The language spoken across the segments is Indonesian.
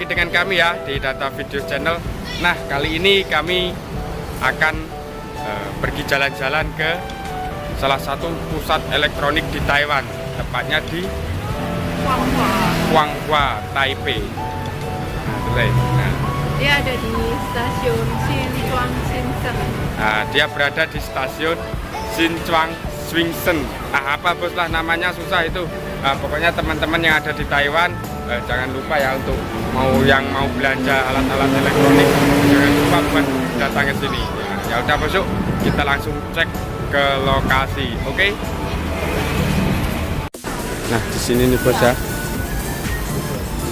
lagi dengan kami ya di Data Video Channel. Nah, kali ini kami akan pergi jalan-jalan ke salah satu pusat elektronik di Taiwan, tepatnya di Zhongxhiao, Taipei. Nah, dia ada di stasiun xingsheng. Nah, dia berada di stasiun xingsheng. Nah, apa bos lah namanya susah itu. Nah, pokoknya teman-teman yang ada di Taiwan jangan lupa ya untuk yang mau belanja alat-alat elektronik, jangan lupa buat datang ke sini. Nah, ya udah bos, yuk kita langsung cek ke lokasi, oke? Nah, di sini nih bos ya.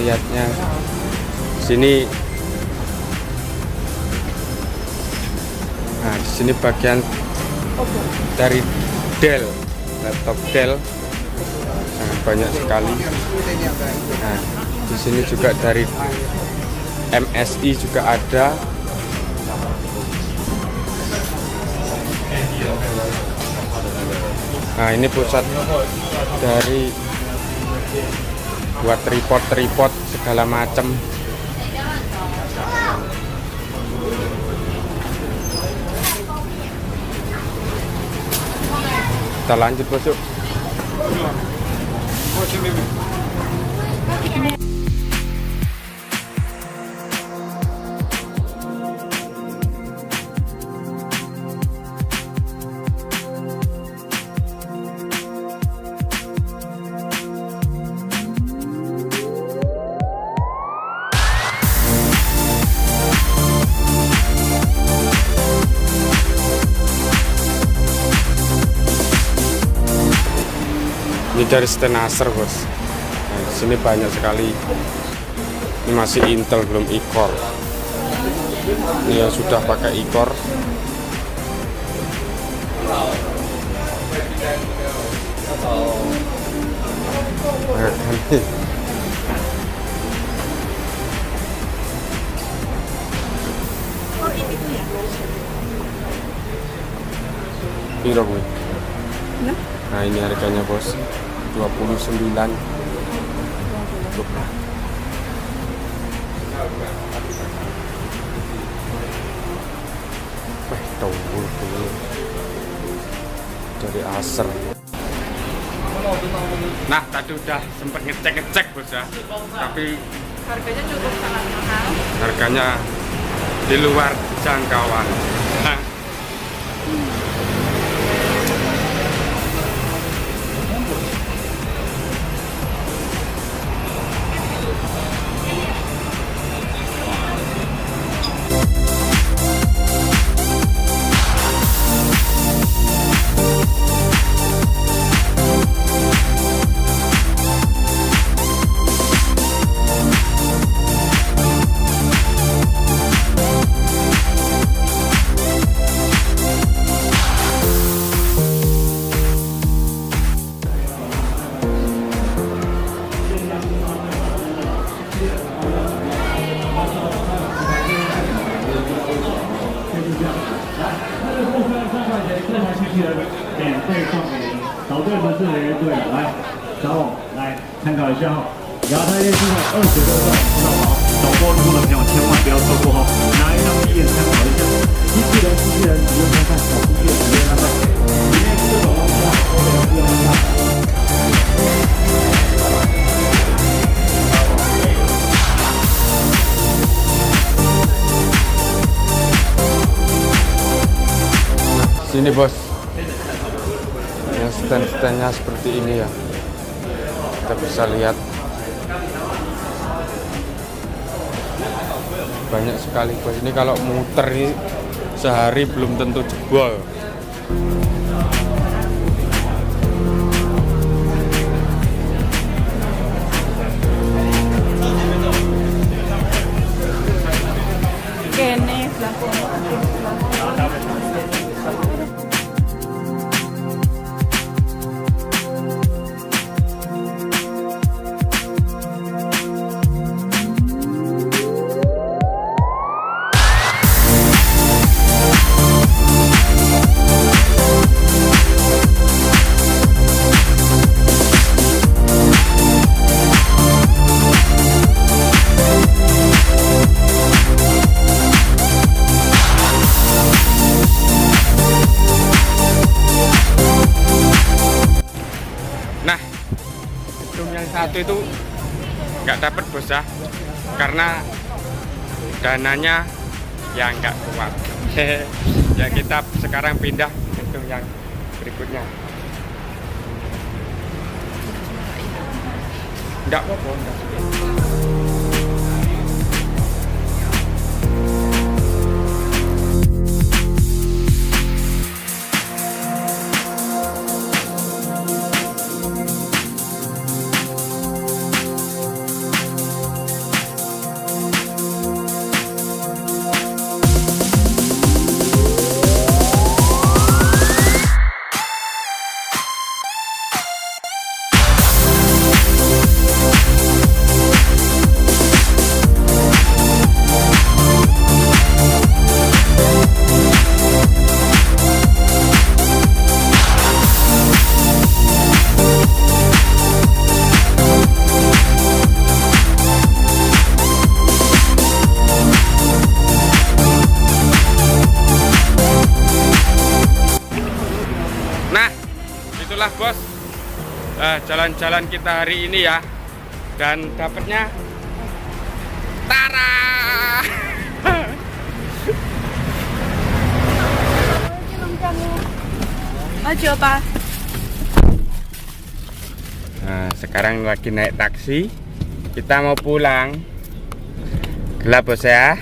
Lihatnya sini. Nah, di sini bagian dari Dell, laptop Dell sangat banyak sekali. Nah, di sini juga dari MSI juga ada. Nah, ini pusat dari buat tripod segala macam. Kita lanjut bos yuk. Ini dari stand Acer bos. Nah, di sini banyak sekali. Ini masih Intel, belum i-core. Ini yang sudah pakai i-core. Piro gue? Nah, ini harganya bos. 29. Dari Acer. Nah, tadi udah sempat ngecek bos ya, tapi Harganya cukup sangat mahal. harganya di luar jangkauan. Nah,参考一下哈，亚太电视台26号知道吗？导播路的朋友千万不要错过哈，拿一张第一眼参考一下。机器人不用看看，小机器人直接看看。里面是什么？不用看。sini bos, yang stand-standnya seperti ini ya. Kita bisa lihat banyak sekali bos. Ini kalau muter ini sehari belum tentu jebol. Kene satu itu nggak dapat bos ya, karena dananya yang nggak kuat. Ya kita sekarang pindah ke yang berikutnya. Nggak apa-apa, nggak apa-apa. Nah, itulah bos jalan-jalan kita hari ini ya. Dan dapatnya Tara. Maju apa? Nah, sekarang lagi naik taksi. Kita mau pulang. Gelap bos ya.